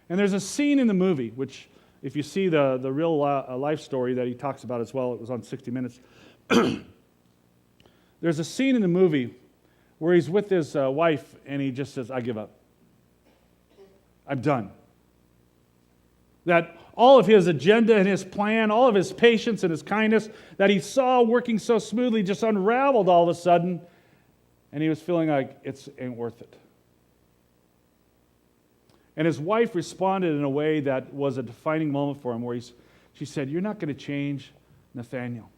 And there's a scene in the movie, which if you see the real life story that he talks about as well, it was on 60 Minutes. There's a scene in the movie where he's with his wife and he just says, I give up. I'm done. That all of his agenda and his plan, all of his patience and his kindness that he saw working so smoothly just unraveled all of a sudden, and he was feeling like it ain't worth it. And his wife responded in a way that was a defining moment for him, where she said, you're not going to change Nathaniel.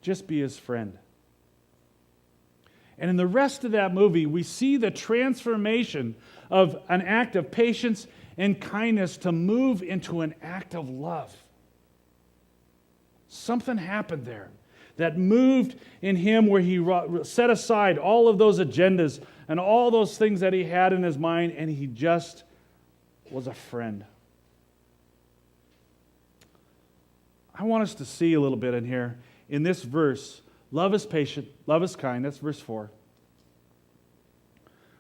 Just be his friend. And in the rest of that movie, we see the transformation of an act of patience and kindness to move into an act of love. Something happened there that moved in him, where he set aside all of those agendas and all those things that he had in his mind, and he just was a friend. I want us to see a little bit in here, in this verse, love is patient, love is kind. That's verse 4.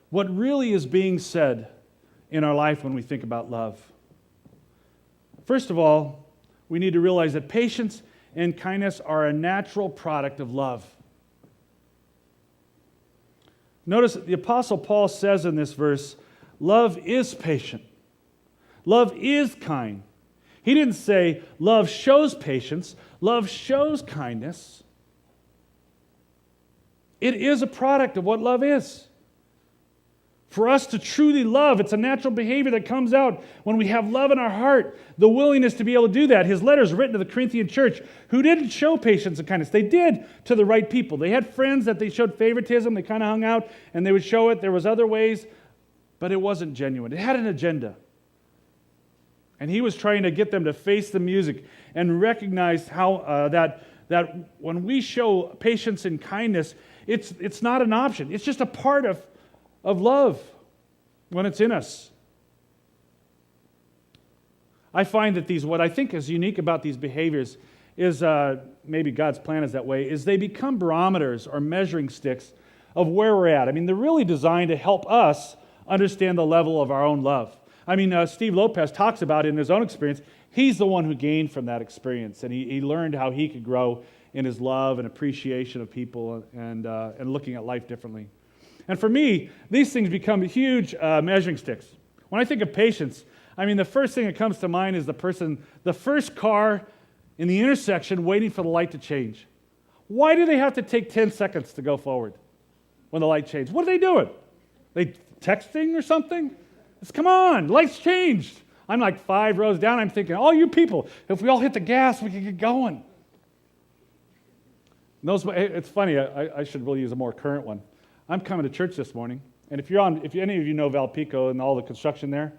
What really is being said in our life when we think about love? First of all, we need to realize that patience and kindness are a natural product of love. Notice the Apostle Paul says in this verse, love is patient. Love is kind. He didn't say love shows patience, love shows kindness. It is a product of what love is. For us to truly love, it's a natural behavior that comes out when we have love in our heart, the willingness to be able to do that. His letters written to the Corinthian church, who didn't show patience and kindness. They did to the right people. They had friends that they showed favoritism. They kind of hung out and they would show it. There was other ways, but it wasn't genuine. It had an agenda. And he was trying to get them to face the music and recognize how that when we show patience and kindness, it's not an option. It's just a part of love when it's in us. I find that what I think is unique about these behaviors is, maybe God's plan is that way, is they become barometers or measuring sticks of where we're at. I mean, they're really designed to help us understand the level of our own love. I mean, Steve Lopez talks about in his own experience, he's the one who gained from that experience, and he learned how he could grow in his love and appreciation of people and looking at life differently. And for me, these things become huge measuring sticks. When I think of patience, I mean, the first thing that comes to mind is the first car in the intersection waiting for the light to change. Why do they have to take 10 seconds to go forward when the light changes? What are they doing? They texting or something? Come on, light's changed. I'm like 5 rows down. I'm thinking, oh, you people, if we all hit the gas, we can get going. It's funny, I should really use a more current one. I'm coming to church this morning, and if any of you know Valpico and all the construction there,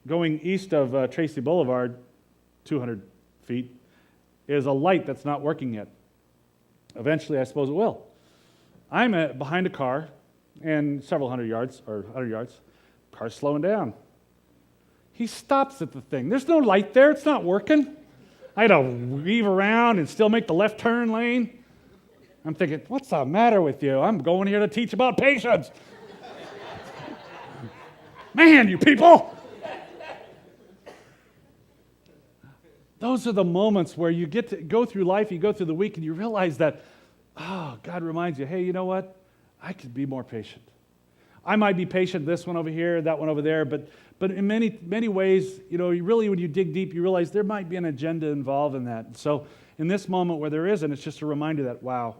going east of Tracy Boulevard, 200 feet, is a light that's not working yet. Eventually, I suppose it will. I'm behind a car, and several hundred yards, car's slowing down. He stops at the thing. There's no light there. It's not working. I had to weave around and still make the left turn lane. I'm thinking, what's the matter with you? I'm going here to teach about patience. Man, you people! Those are the moments where you get to go through life, you go through the week, and you realize that, God reminds you, hey, you know what? I could be more patient. I might be patient this one over here, that one over there, but in many ways, really when you dig deep, you realize there might be an agenda involved in that. So in this moment where there isn't, it's just a reminder that, wow,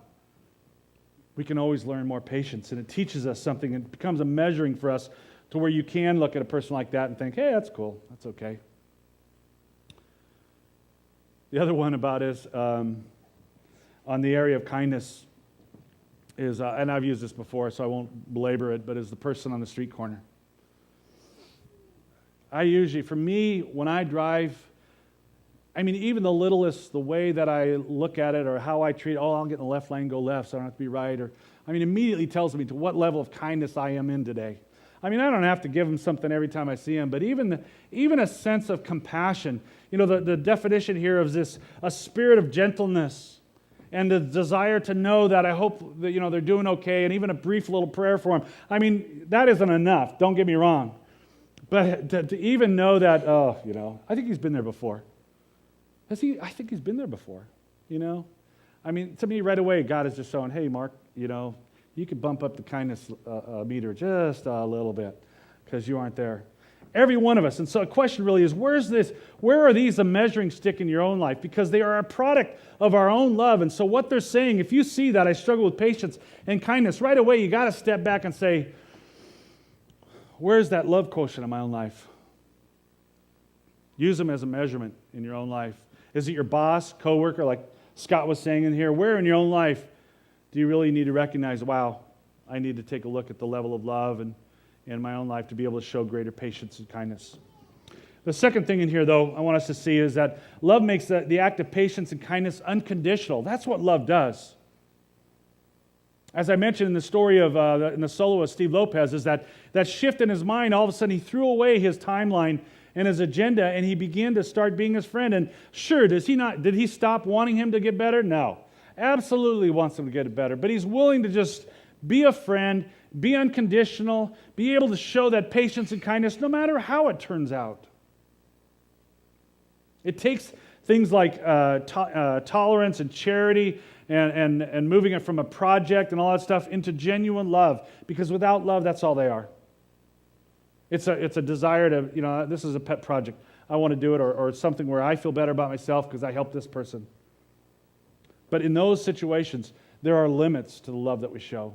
we can always learn more patience, and it teaches us something. It becomes a measuring for us to where you can look at a person like that and think, hey, that's cool, that's okay. The other one about is on the area of kindness is, and I've used this before, so I won't belabor it, but is the person on the street corner. For me, when I drive, I mean, even the littlest, the way that I look at it or how I treat, I'll get in the left lane, go left, so I don't have to be right. Immediately tells me to what level of kindness I am in today. I don't have to give them something every time I see them, but even a sense of compassion. The definition here of this, a spirit of gentleness and the desire to know that I hope that, they're doing okay, and even a brief little prayer for them. That isn't enough, don't get me wrong. But to even know that, oh, I think he's been there before. I think he's been there before, I mean, to me, right away, God is just showing, hey, Mark, you could bump up the kindness meter just a little bit because you aren't there. Every one of us. And so the question really is, where are these a measuring stick in your own life? Because they are a product of our own love. And so what they're saying, if you see that I struggle with patience and kindness, right away you got to step back and say, where's that love quotient in my own life? Use them as a measurement in your own life. Is it your boss, coworker, like Scott was saying in here? Where in your own life do you really need to recognize, wow, I need to take a look at the level of love and in my own life to be able to show greater patience and kindness. The second thing in here, though, I want us to see is that love makes the act of patience and kindness unconditional. That's what love does. As I mentioned in the story of in the solo of Steve Lopez, is that shift in his mind, all of a sudden he threw away his timeline and his agenda, and he began to start being his friend. And sure, did he stop wanting him to get better? No. Absolutely wants him to get better. But he's willing to just be a friend, be unconditional, be able to show that patience and kindness no matter how it turns out. It takes things like tolerance and charity and moving it from a project and all that stuff into genuine love, because without love, that's all they are. It's a desire to, this is a pet project. I want to do it, or something where I feel better about myself because I helped this person. But in those situations, there are limits to the love that we show.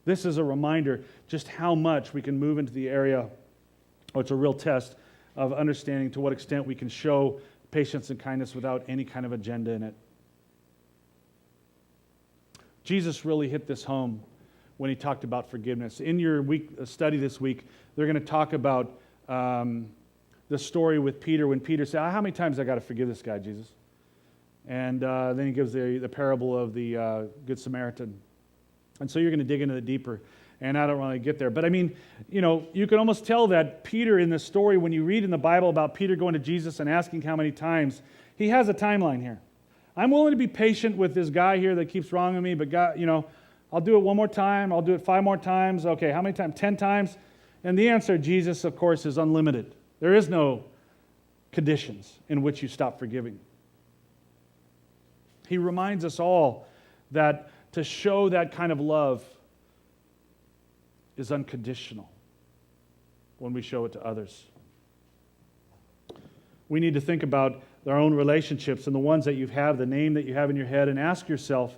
This is a reminder just how much we can move into the area, or it's a real test of understanding to what extent we can show patience and kindness without any kind of agenda in it. Jesus really hit this home when he talked about forgiveness. In your study this week, they're going to talk about the story with Peter, when Peter said, how many times I got to forgive this guy, Jesus? And then he gives the parable of the Good Samaritan. And so you're going to dig into it deeper, and I don't really get there. But I mean, you can almost tell that Peter in this story, when you read in the Bible about Peter going to Jesus and asking how many times, he has a timeline here. I'm willing to be patient with this guy here that keeps wronging me, but God, I'll do it one more time, I'll do it 5 more times. Okay, how many times? 10 times? And the answer, Jesus, of course, is unlimited. There is no conditions in which you stop forgiving. He reminds us all that to show that kind of love is unconditional when we show it to others. We need to think about our own relationships and the ones that you have, the name that you have in your head, and ask yourself,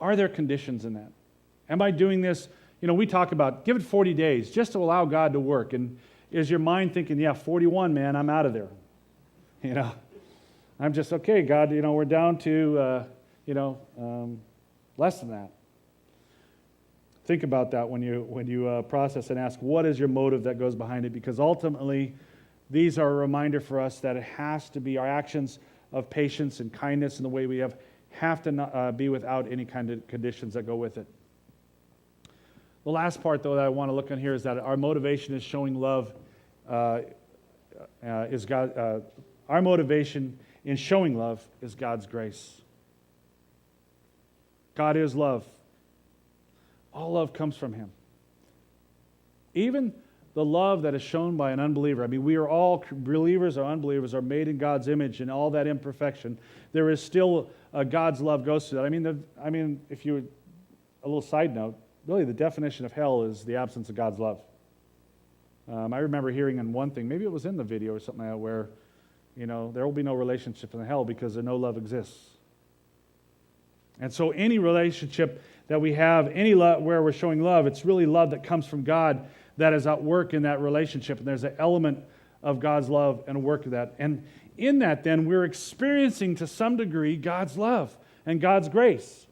are there conditions in that? Am I doing this? We talk about give it 40 days just to allow God to work. And is your mind thinking, 41, man, I'm out of there. I'm just, okay, God, we're down to, less than that. Think about that when you process and ask, what is your motive that goes behind it? Because ultimately, these are a reminder for us that it has to be our actions of patience and kindness and the way we have to not, be without any kind of conditions that go with it. The last part, though, that I want to look on here is that our motivation is showing love. Is God? Our motivation in showing love is God's grace. God is love. All love comes from Him. Even the love that is shown by an unbeliever. I mean, we are all believers or unbelievers are made in God's image and all that imperfection. There is still God's love goes to that. I mean, if you, a little side note, really the definition of hell is the absence of God's love. I remember hearing in one thing, maybe it was in the video or something like that, where, there will be no relationship in hell because no love exists. And so any relationship that we have, any love where we're showing love, it's really love that comes from God that is at work in that relationship. And there's an element of God's love and a work of that. And in that, then, we're experiencing to some degree God's love and God's grace.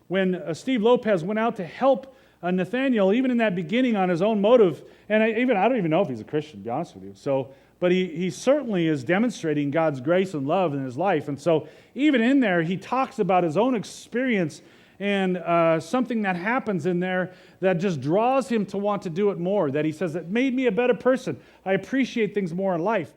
When Steve Lopez went out to help Nathaniel, even in that beginning on his own motive, and I don't even know if he's a Christian, to be honest with you. But he certainly is demonstrating God's grace and love in his life. And so even in there, he talks about his own experience and something that happens in there that just draws him to want to do it more, that he says, it made me a better person. I appreciate things more in life.